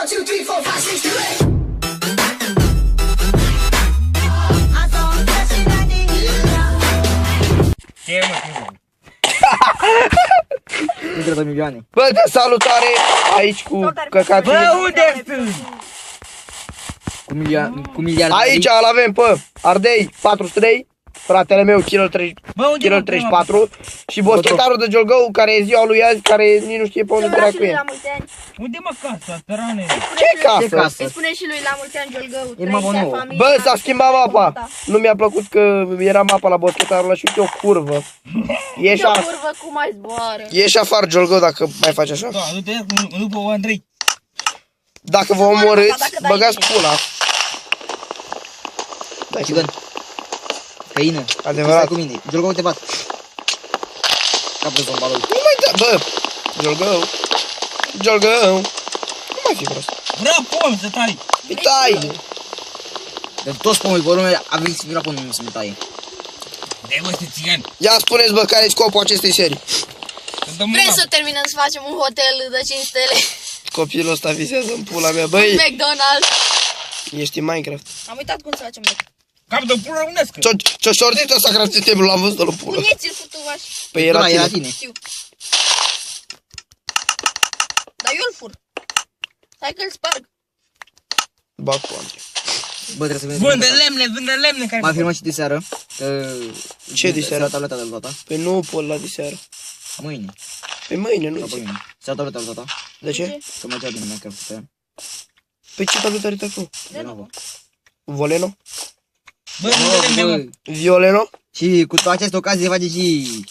2, 3, 4, 5, 6, 7. Ce mă, Intră 2 milioane. Bă, de salutare aici cu căcatul. bă, unde sunt? Cu miliarde. Aici îl avem pe Ardei 403, fratele meu Killer Bă, unde mă, 34 și boschetarul de Giolgău care e ziua lui azi, care nici nu știe pe unde dracu e. la mulți ani. Unde mă casa, tărane? Ce casă? casă? Îi spune și lui la mulți ani, Giolgău. E mama trăiește nouă. familia. Bă, s-a schimbat mapa. Nu mi-a plăcut că era mapa la boschetarul ăla și uite o curvă. Ieși Ce o afară, curvă cum mai zboară. ieși afară Giolgău dacă mai faci așa. Da, nu pe Andrei. Dacă vă omorâți, băgați pula. Da, Cigan. Căină. Adevărat. Stai cu mine. Giolgău te bat. Cap de zombalul. Nu mai da, bă. Giolgău. Nu mai fi prost. Vreau pom să tai. Îi tai. De toți pomii pe lume aveți vina pe nu să mi taie. De bă, țigan. Ia spuneți, bă, care e scopul acestei serii? Vrem să terminăm să facem un hotel de 5 stele. Copilul ăsta visează în pula mea. Băi, McDonald's. ești în Minecraft. Am uitat cum să facem Mac. Cap de pulă românescă. Ce-o șortit ăsta craftit table, l-am văzut la pulă. Puneți-l futuvaș. Păi era tine. tine. Știu. Dar eu îl fur. Hai că îl sparg. Bag cu Andrei. Bă, trebuie să vedem. Vândă lemne care M-a filmat și de seară. Ce de seară? La tableta de la tata. Păi nu pot la diseară. Mâine. Păi mâine, nu Sau pe zi. mine. Se ia tableta de la tata. De ce? Că mergea bine Minecraft pe ea. Păi ce tabletă are acolo? De nouă. Voleno? Bă, vândă lemne, mă. Violeno? Și cu această ocazie face și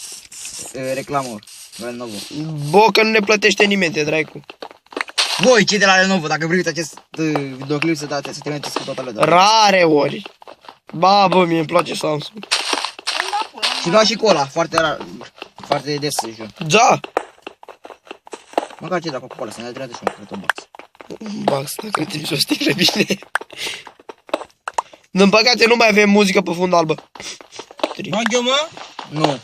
reclamă. La Lenovo. Bă, că nu ne plătește nimeni, te dracu. Voi, cei de la Lenovo, dacă priviți acest videoclip, să trimiteți cu toată tableta. Rare ori. Ba, bă, mie îmi place Samsung. Și luat și cola, foarte rar. Foarte des să joc. Da. Măcar ce dacă cu cola, să ne dea și un cred un box. Bax, dacă trimiți o sticlă bine. Din păcate nu mai avem muzică pe fund albă. Bag eu, mă? Nu.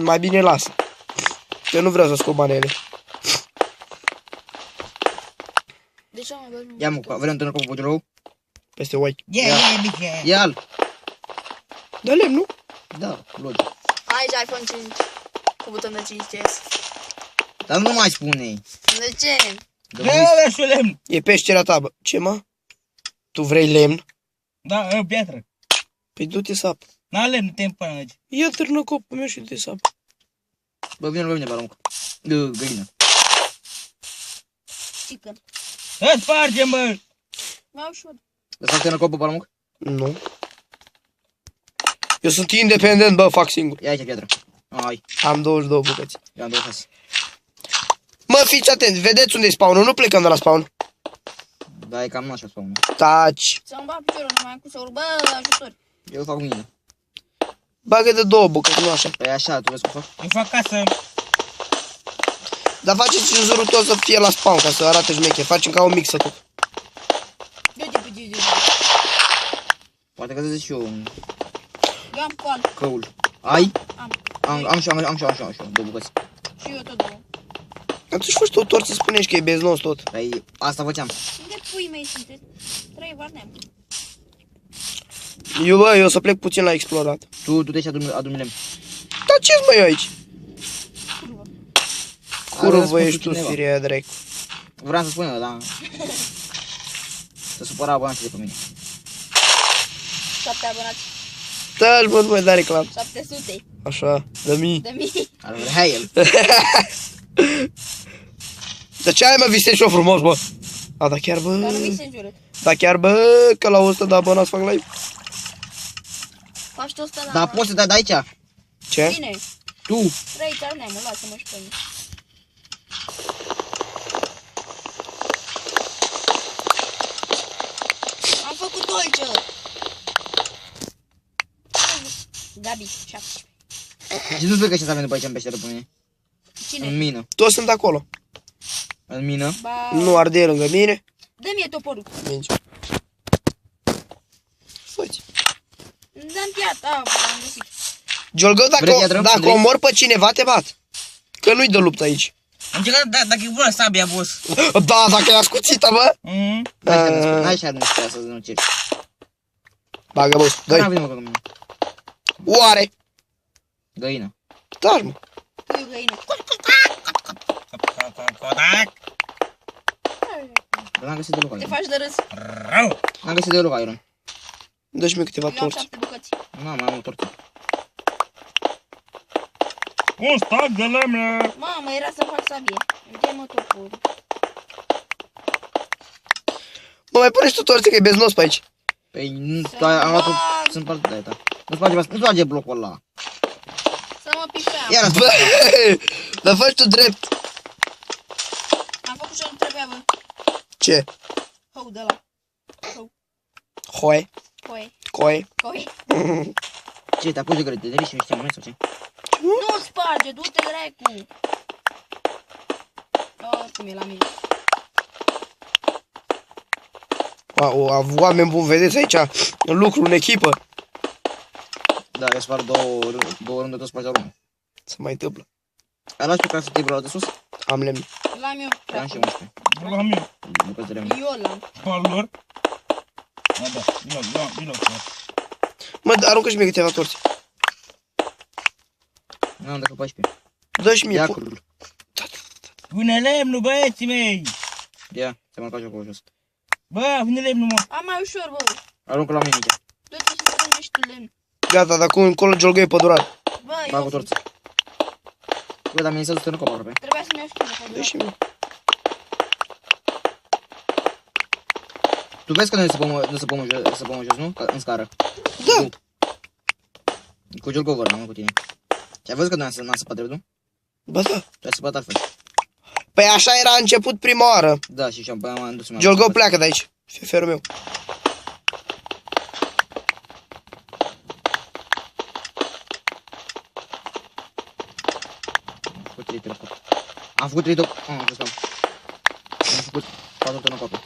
Mai bine lasă. Că nu vreau să scot banele. De ce mai bagi? Ia mă, vrem întâlnă cu Bogirou? Peste oi. Yeah. Ia-l. Da lemn, nu? Da, logic. Aici iPhone 5. Cu buton de 5CS. Dar nu mai spune. De ce? Dă-le și lemn. E peștera ta, bă. Ce, mă? Tu vrei lemn? Da, piatră. Păi du-te sap. N-a lemn, te împână aici. Ia târnă copul meu și du-te sap. Bă, vină la mine, baruncă. Găină. Chicken. Să spargem, bă. Mai ușor. Lăsați tână copul, baruncă? Nu. Eu sunt independent, bă, fac singur. Ia aici piatră. Ai, Am 22 bucăți. eu am 26. Mă, fiți atenți, vedeți unde e spawnul, nu plecăm de la spawn. Da, e cam nașa spawnul. Taci. Să-mi bag piciorul numai cu să urc. Bă, ajutor. Eu fac mine. Bagă de 2 bucăți, nu așa. Păi așa, tu vezi cum fac? Eu fac casă. Dar faceți cenzurul tot să fie la spawn, ca să arate șmecher. Facem ca un mix tot. Poate că zici și eu un Eu am coal. căul. Ai? Am. Am și eu, 2 bucăți. Și eu tot două. Atunci faci tot tor să spunești că e beznos tot. Păi asta făceam. Unde pui mei sunteți? 3 varneam. Eu o să plec puțin la explorat. Tu te și adu-mi lemn. Dar ce-ți mai aici? Curvă. Curvă ești tu, firea dracu. Vreau să spun eu, dar... Să supăra abonații de pe mine. 7 abonați. Dă-l, bă, nu mai da reclam. 700 Așa, de mii. de mii. Ar vrea el. Dar ce ai, mă, visezi și-o frumos, bă? A, da chiar, bă. Dar nu mi se înjură. Da chiar, bă, că la 100 de abonați fac live. Faci tu 100 la... Dar poți să dai de aici. Ce? Bine. Tu. 3 varneam, lasă-mă și pe mine. Am făcut dolce. Gabi, 17. Și nu spui că ce să avem după aici în peșteră pe mine. Cine? În mină. Toți sunt acolo. În mină. Ba... Nu arde lângă mine. Dă-mi toporul. Minge. Fă-ți. Dă-mi piata, am găsit. Giolgău, Vrei piatră? dacă Vrei? omor pe cineva, te bat. Că nu-i de luptă aici. Încercat dacă e bună sabia, boss. Da, dacă e ascuțită, bă. N-ai și nu știu să nu ceri. Bagă, boss, Care dă-i. avem mă cu mine? Oare? Găină. Da, mă. Eu găină. Codac. Dar n-am găsit deloc Te Iron. faci de râs. Rău. N-am găsit deloc Iron. Dă-și mie câteva Eu am torți. 7 bucăți. Nu, mai am o torță. Un stac de lemne. Mamă, era să fac sabie. Uite mă topul. Mă, mai pune și tu torțe că e beznos pe aici. Păi, nu, Să am luat-o, bag. sunt parte de aia ta. Nu-ți place blocul ăla. Să mă pipea. Iar Bă, dar faci tu drept. Am făcut ce nu trebuia, bă. Ce? Hău de la. Hoi, Coe. coi. Coe. Ce, te apuci de grădinării și nu știi mai sau ce? Nu sparge, du-te dracu. Cum e la mine. Oameni buni, vedeți aici lucru în echipă. Da, eu spar două rânduri, tot spargi o rândă. Se mai întâmplă. Ai luat pe care să te vreau de sus? Am lemn. L-am eu. Am și 11. La mine. Bucăți de lemn. Eu l-am. Palor. Da, vino. Mă, aruncă și mie câteva torți. Nu am decât 14. Dă-și mie. Ia pu- curul. Vine lemnul, băieții mei. Ia, se mă acolo jos. Bă, vine lemnul, mă. Am mai ușor, bă. Aruncă la mine aici. Du-te și strângești tu lemn. Gata, dar acum încolo Giolgăi pădurar. Bă, Bag o eu torță. Bă, dar mi-e să susțină copă aproape. trebuia să-mi iau și tu. Dă-și mie. Tu vezi că noi săpăm jos, nu? În scară. Da. Cu Giolgo vorbeam, nu cu tine. Și ai văzut că noi n-am săpat drept, nu? Bă, da. Tu ai săpat altfel. Păi așa era început prima oară. Da, și am dus mai Giolgău pleacă de aici. Feferul meu. Am făcut 3 top. Am făcut 4 tonuri cope.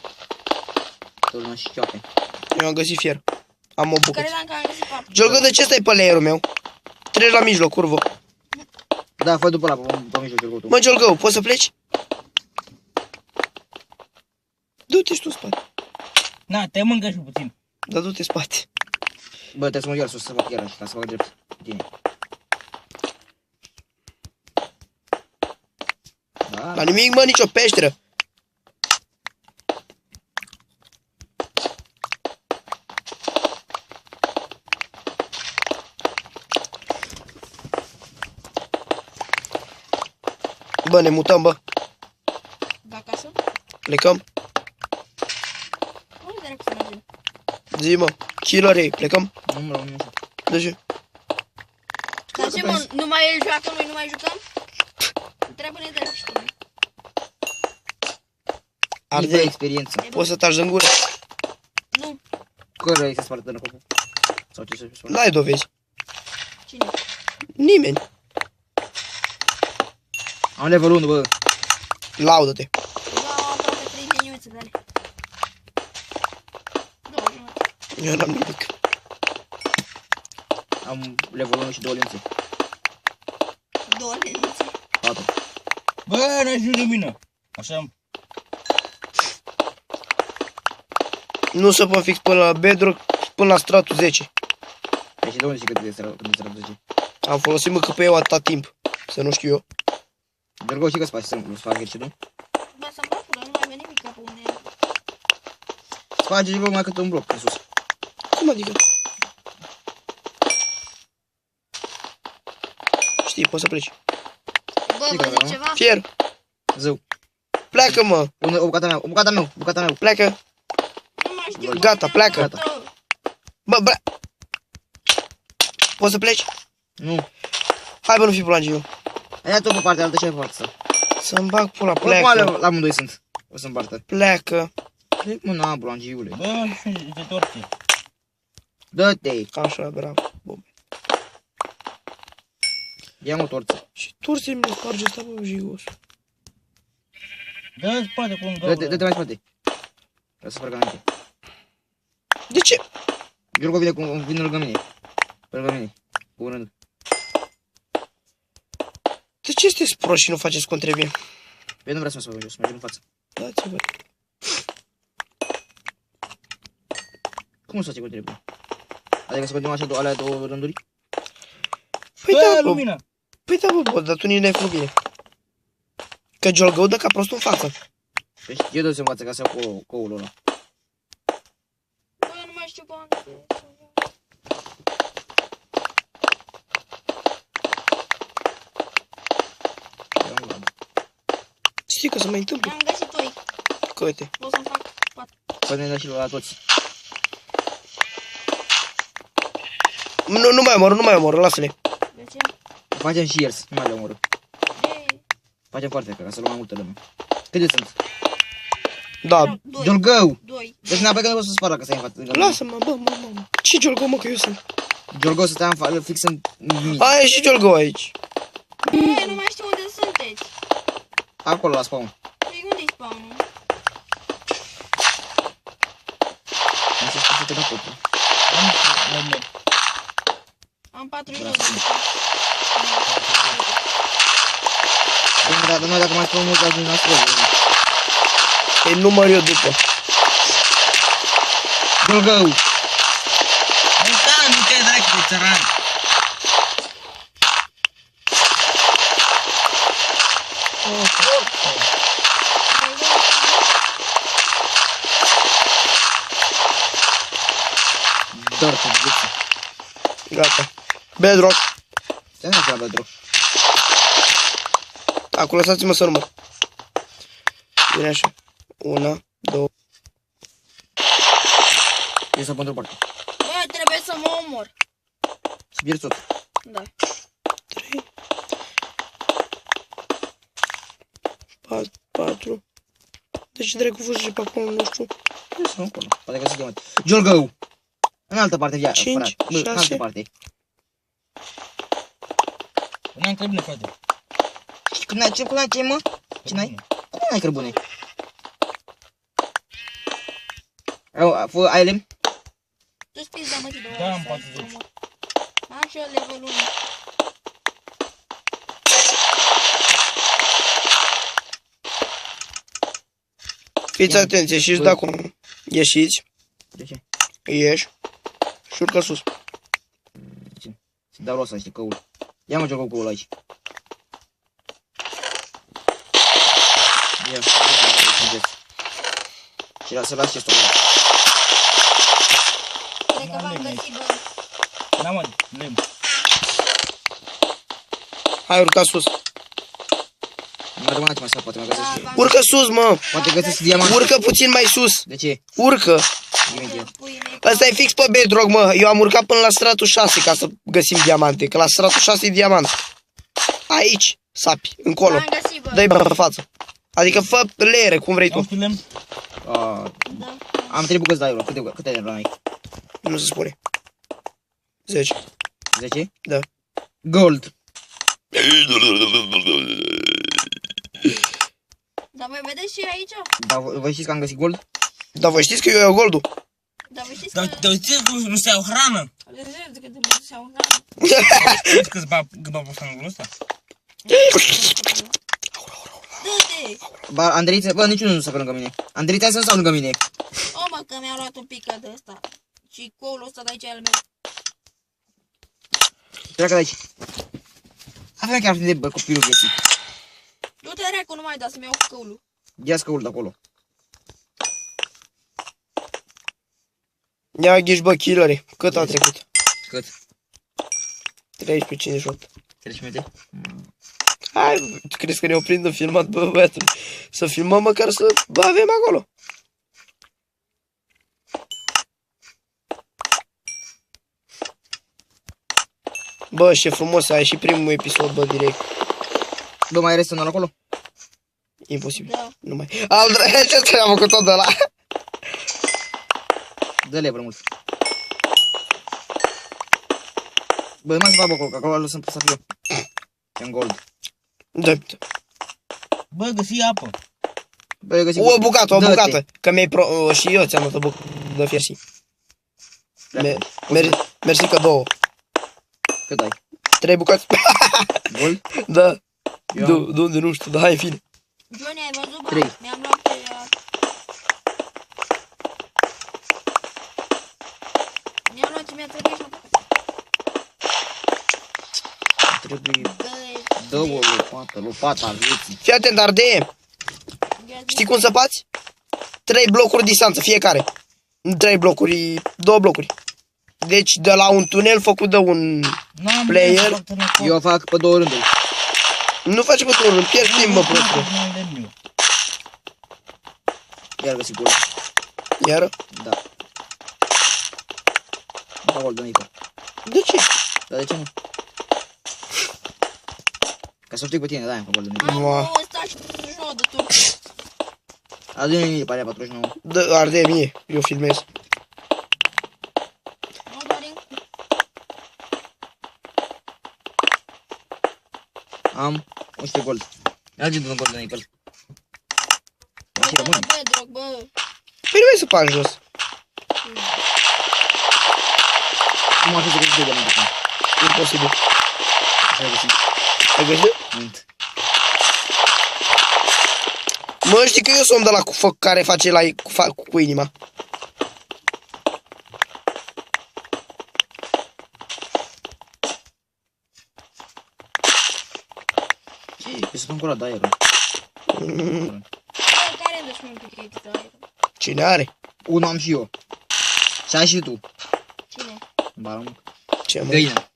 Turnă și cioape. Eu am găsit fier. Am o bucăți. Credeam că am găsit 4. Giolgău, de ce stai pe layerul meu? Treci la mijloc, curvă. Da, fă după ăla, pe mijloc, Giolgău tu. Mă, Giolgău, poți să pleci? Du-te și tu în spate. Na, te mâncă și puțin. Da, du-te în spate. Bă, trebuie să mă iar sus, să fac iar așa, ca să fac drept cu tine. Da, La nimic, mă, nicio peșteră. Bă, ne mutăm, bă. Da, acasă? Plecăm. Unde dracu să mergem? Zi, mă. Killerii, plecăm. nu mă rog, nu știu. De ce? Dar ce, mă, numai el joacă, noi nu mai jucăm? Întreabă-ne de și tu. Ar de experiență. Poți să taci în gură. Nu. Care ai să spartă în copul? Sau ce să spartă? N-ai dovezi. Cine? Nimeni. Am level 1, bă. Laudă-te. Eu am aproape 3 liniuțe de ale. 2 jumătate. Eu n-am nimic. Am level 1 și 2 lințe. 2 liniuțe. 4. Bă, n-ai și lumină. Așa. Nu se pot fix până la bedrock, până la stratul 10. Deci de unde știi cât de stradă 10? Am folosit măcă pe eu atâta timp. Să nu știu eu. Giolgău, știi că îți faci aici, nu? Bă, să-mi plac, dar nu mai veni nimic pe unde e. Sparge Giolgău mai cât un bloc în sus. Cum adică? Știi, poți să pleci. Bă, Știi vă că zic nu? ceva? Fier, Zău. pleacă, mă. O bucata mea. Pleacă. Nu mai știu. Gata, bă, pleacă. gata. Bă. Poți să pleci? Nu. Hai, bă, nu fi bulangiu. Ia tu pe partea altă și pe partea asta. Să-mi bag pula, Pleacă. pleacă. La amândoi sunt. O să împartă. Pleacă. Plec mă, na, bulangiule. Bă, și te torce. Dă-te. Așa, bravo. Bun. Ia-mă o torță. Și torțe mi-le sparge ăsta, bă, jigos. Dă-ți spate cu un gaură. Dă-te mai spate. Vreau să sparg înainte. De ce? Giolgău vine lângă mine. Pe lângă mine. Cu un rând. De ce sunteți proști și nu faceți cum trebuie? Eu nu vreau să mă spun jos, mergem în față. Da, ce văd. Cum o să face cu trebuie? Adică să continuăm așa alea două rânduri? Păi Bă, da, bă. lumina. Păi da, bă, dar tu nici n-ai făcut bine. Că Jolgău dă ca prostul în față. Deci eu dă-ți în față ca să iau coul ăla. Bă, nu mai știu bani. Știi că se mai întâmplă? Mi-am găsit oi. Că uite. O să-mi fac 4. Poate ne dă și la toți. Nu mai omor, lasă-le. De ce? Facem și iers, nu mai le omoră. De... Facem foarte ca să luăm mai multă lume. Câte sunt? Da, 2. Jolgău! 2. Deci n-apoi că nu pot să spară că să-i în față. lasă-mă, bă, mă. Ce Jolgău, mă, că eu sunt? Jolgău să stai fix în mii. A, e și Jolgău aici. Bă, nu mai știu unde sunteți. Acolo la spawn. Păi unde-i spawn-ul? Am să spun să te dă copul. Am 42 de Noi dacă mai spun mult, ajung la străzi. E număr eu după. Jolgău! Nu te dracu de țăran. Doar să zici. Gata. Bedrock. Ce nu trebuie drog. Acum lăsați-mă să număr. Bine așa. 1, 2. Eu să pentru parte. Bă, trebuie să mă omor. Să pierzi tot. Da. 3, 4. Deci dracu fugi pe acolo, nu știu. Eu sunt acolo. Poate că se cheamă. Jolgău! În altă parte, ia. 5, frate. Bă, în 6. altă parte. N-am cărbune, frate. Cum n-ai ce, mă? Ce n-ai? Cum n-ai cărbune? Ai lemn? Tu spiți, da, mă, Tido. Da, am 40. Am și eu level 1. Fiți atenți, ieșiți de acum. Ieșiți, De ce? ieși și urcă sus. Să dau rost să știi căul. Ia mă Jolgău căul aici. Ia, și să las chestul ăla. Cred că v-am găsit, bă. N-am mă, lemn. Hai, urca sus. Mai rămâne mai stat, poate mai găsesc și... v-am Urcă sus, mă. Poate găsesc diamant. Urcă puțin mai sus. De ce? Urcă. Imediat. Ăsta e fix pe bedrock, mă. Eu am urcat până la stratul 6 ca să găsim diamante. Că la stratul 6 e diamant. Aici, sapi, încolo. V-am găsit, bă. Dă-i pe față. Adică fă leere, cum vrei Am tu. și lemn. Da. Am 3 bucăți de aur. Câte ai la noi? Nu se spune. 10. 10? Da. Gold. Dar voi vedeți și aici? Dar voi știți că am găsit gold? Dar voi știți că eu iau goldul? Dar voi știți Dar că... te uiți că nu se iau hrană. Rezerv de mă se iau hrană. Știți că-ți bag pe fangul ăsta? Dă-te! Ba, Andreiță, bă, niciunul nu stă pe lângă mine. Andreița să stau lângă mine. O, mă, că mi-a luat un pic de ăsta. Și coul ăsta de aici e al meu. Pleacă de aici. Avem chiar de bă, copilul vieții. Du-te, recu, nu mai da să-mi iau căulul. Ia scăul de acolo. Ia ghiși, bă, killerii. Cât a trecut? Cât? 13,58. 30 minute? Hai, tu crezi că ne oprind de filmat, bă, băiatul? Să filmăm măcar să bă, avem acolo. Bă, ce frumos, a ieșit primul episod, bă, direct. Bă, mai restă unul acolo? Imposibil. Da. Nu mai... Ce treabă cu tot ăla? Dă-le, bă, mult. Bă, mai să fac acolo, că acolo lăsăm să fiu. Ce-n gold. Da. Bă, găsi apă. Bă, eu găsit O bucată, o Dă-te. bucată. Că mi-ai pro... și eu ți-am dat o bucată de fiersi. Mersi că 2. Cât ai? 3 bucăți. Gold? Da. Eu De unde nu știu, dar hai, în fine. Johnny, ai văzut, bă? Trei. Mi-am luat pe... Mi-am luat ce mi-a trebuit și Trebuie... Băi, Dă o lopată, lopata vieții. Fii atent, Ardee. Știi cum să faci? 3 blocuri distanță, fiecare. Nu 3 blocuri, 2 blocuri. Deci de la un tunel făcut de un... N-am Player. lemn, foarte necop. Eu fac pe 2 rânduri. Nu faci pe tunel, pierzi timp, bă, prostul. N-am lemn eu. Iar găsi gol. Iar? Da. Nu fac gol de nică. De ce? Dar de ce nu? Ca să știi cu tine, da, am fac gol de nică. am ăsta și 49 de turc. Adu-i mie pe alea 49. Dă, Ardee mie, eu filmez. Nu, Dorin. Am 11 gol. Merge de un gol de nică. Băi, Și rămâne. bă, drog, bă. Păi nu mai să faci jos. Cum ar fi să găsești de diamante? Imposibil. Așa găsim. Ai găsit? Mint. Mă, știi că eu sunt de la cu foc care face la cu inima. Ce? Eu să spun curat de aer. Bă, care îmi dă și mie un pic aici de aer? Cine are? Unul am și eu. Și ai și tu. Cine? Barum. Ce, mă? Găină.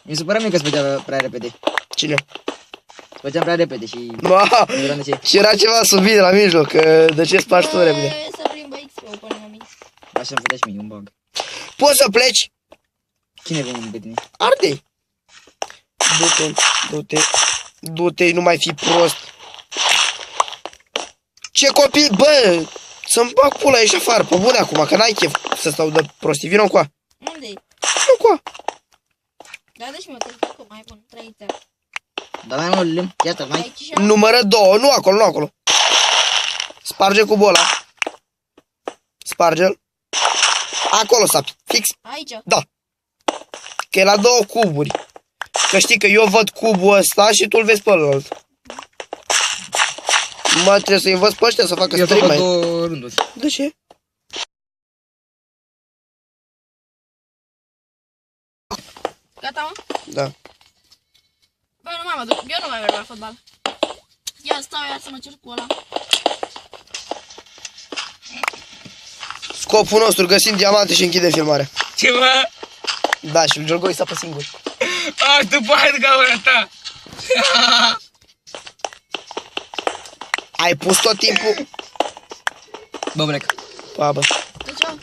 Mi se părea mie că spătea prea repede. Cine? Spătea prea repede și... Ma, Nu eram de ce. și era ceva subit la mijloc, că de ce spargi tu repede? Bă, să plimbă XP-ul până la mine. Așa îmi fătea și mie un bug. Poți să pleci? Cine vine pe tine? Ardei. Du-te, du-te, du-te, nu mai fi prost. Ce copil, bă, să-mi bag pula, ieși afară, pe bune acum, că n-ai chef să stau de prostii, vino încoa, Unde-i? vino încoa. Da, dă și mie o telefonă, mai bun, trăița. Dar mai mult lemn, iată, mai... Aici și Numără 2, nu acolo, nu acolo. Sparge cu bola. Sparge-l. Acolo sapi, fix, aici. da. Că e la 2 cuburi. Că știi că eu văd cubul ăsta și tu-l vezi pe ălalt. Mă, trebuie să-i învăț pe ăștia să facă Eu stream fac mai... 2 rânduri. De ce? Gata, mă? Da. Bă, nu mai mă duc, eu nu mai merg la fotbal. Ia stau, ia să mă cer cu ăla. Scopul nostru, găsim diamante și închide filmarea. Ce, mă? Da, și lui Giorgoi s-a pe singur. Ah, tu bagi de gaura ta. Ai pus tot timpul? Bă, brec. Pa, bă. Deci, eu...